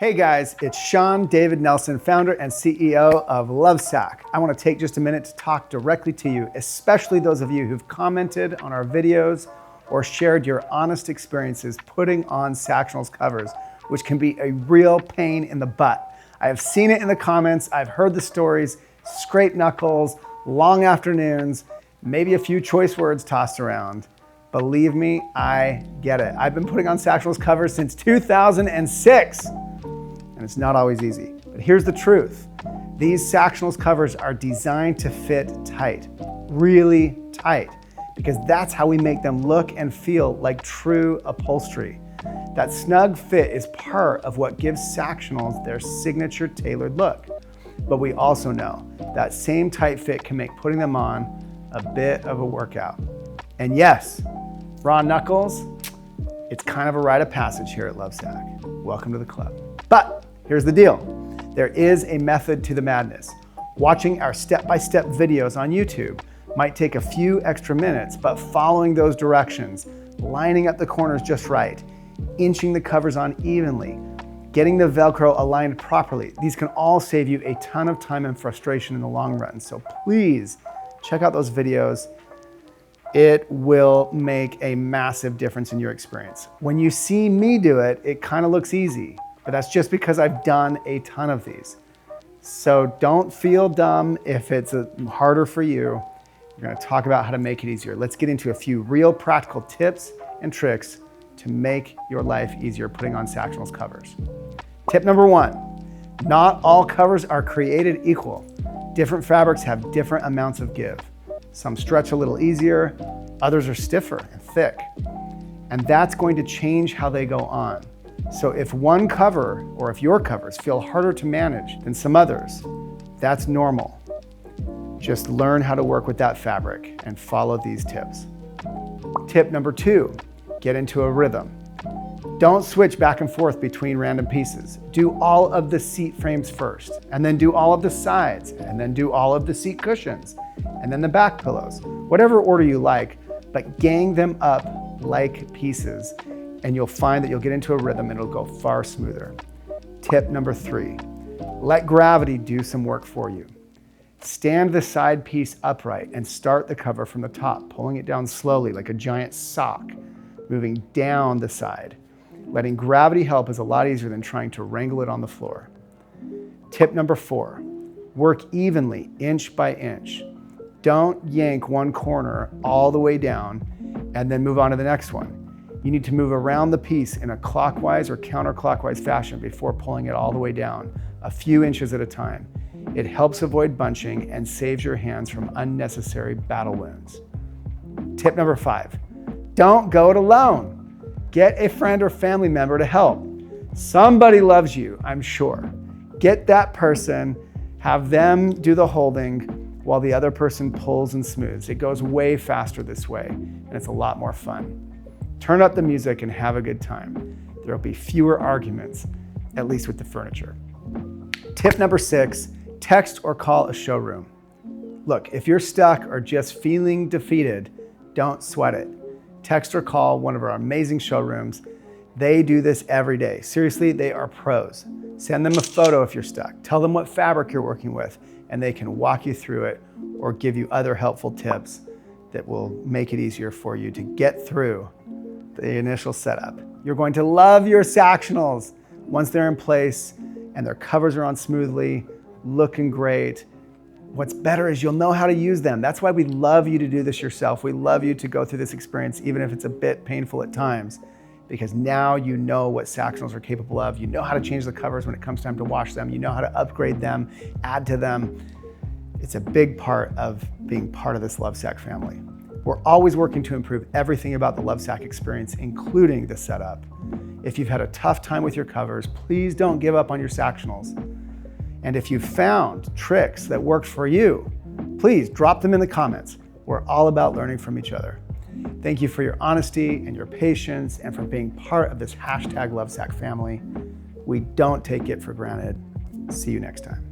Hey guys, it's Shawn David Nelson, founder and CEO of Lovesac. I want to take just a minute to talk directly to you, especially those of you who've commented on our videos or shared your honest experiences putting on Sactionals covers, which can be a real pain in the butt. I have seen it in the comments, I've heard the stories, scraped knuckles, long afternoons, maybe a few choice words tossed around. Believe me, I get it. I've been putting on Sactionals covers since 2006. And it's not always easy. But here's the truth. These Sactionals covers are designed to fit tight, really tight, because that's how we make them look and feel like true upholstery. That snug fit is part of what gives Sactionals their signature tailored look. But we also know that same tight fit can make putting them on a bit of a workout. And yes, raw knuckles, it's kind of a rite of passage here at Lovesac. Welcome to the club. But here's the deal. There is a method to the madness. Watching our step-by-step videos on YouTube might take a few extra minutes, but following those directions, lining up the corners just right, inching the covers on evenly, getting the Velcro aligned properly, these can all save you a ton of time and frustration in the long run. So please check out those videos. It will make a massive difference in your experience. When you see me do it, it kind of looks easy. But that's just because I've done a ton of these. So don't feel dumb if it's harder for you. We're gonna talk about how to make it easier. Let's get into a few real practical tips and tricks to make your life easier putting on Sactionals covers. Tip number one, not all covers are created equal. Different fabrics have different amounts of give. Some stretch a little easier, others are stiffer and thick. And that's going to change how they go on. So if one cover, or if your covers feel harder to manage than some others, that's normal. Just learn how to work with that fabric and follow these tips. Tip number two, get into a rhythm. Don't switch back and forth between random pieces. Do all of the seat frames first, and then do all of the sides, and then do all of the seat cushions, and then the back pillows. Whatever order you like, but gang them up like pieces, and you'll find that you'll get into a rhythm and it'll go far smoother. Tip number three, let gravity do some work for you. Stand the side piece upright and start the cover from the top, pulling it down slowly like a giant sock, moving down the side. Letting gravity help is a lot easier than trying to wrangle it on the floor. Tip number four, work evenly, inch by inch. Don't yank one corner all the way down and then move on to the next one. You need to move around the piece in a clockwise or counterclockwise fashion before pulling it all the way down, a few inches at a time. It helps avoid bunching and saves your hands from unnecessary battle wounds. Tip number five, don't go it alone. Get a friend or family member to help. Somebody loves you, I'm sure. Get that person, have them do the holding while the other person pulls and smooths. It goes way faster this way, and it's a lot more fun. Turn up the music and have a good time. There'll be fewer arguments, at least with the furniture. Tip number six, text or call a showroom. Look, if you're stuck or just feeling defeated, don't sweat it. Text or call one of our amazing showrooms. They do this every day. Seriously, they are pros. Send them a photo if you're stuck. Tell them what fabric you're working with, and they can walk you through it or give you other helpful tips that will make it easier for you to get through the initial setup. You're going to love your Sactionals once they're in place and their covers are on smoothly, looking great. What's better is you'll know how to use them. That's why we love you to do this yourself. We love you to go through this experience, even if it's a bit painful at times, because now you know what Sactionals are capable of. You know how to change the covers when it comes time to wash them. You know how to upgrade them, add to them. It's a big part of being part of this Lovesac family. We're always working to improve everything about the Lovesac experience, including the setup. If you've had a tough time with your covers, please don't give up on your Sactionals. And if you've found tricks that worked for you, please drop them in the comments. We're all about learning from each other. Thank you for your honesty and your patience and for being part of this #Lovesac family. We don't take it for granted. See you next time.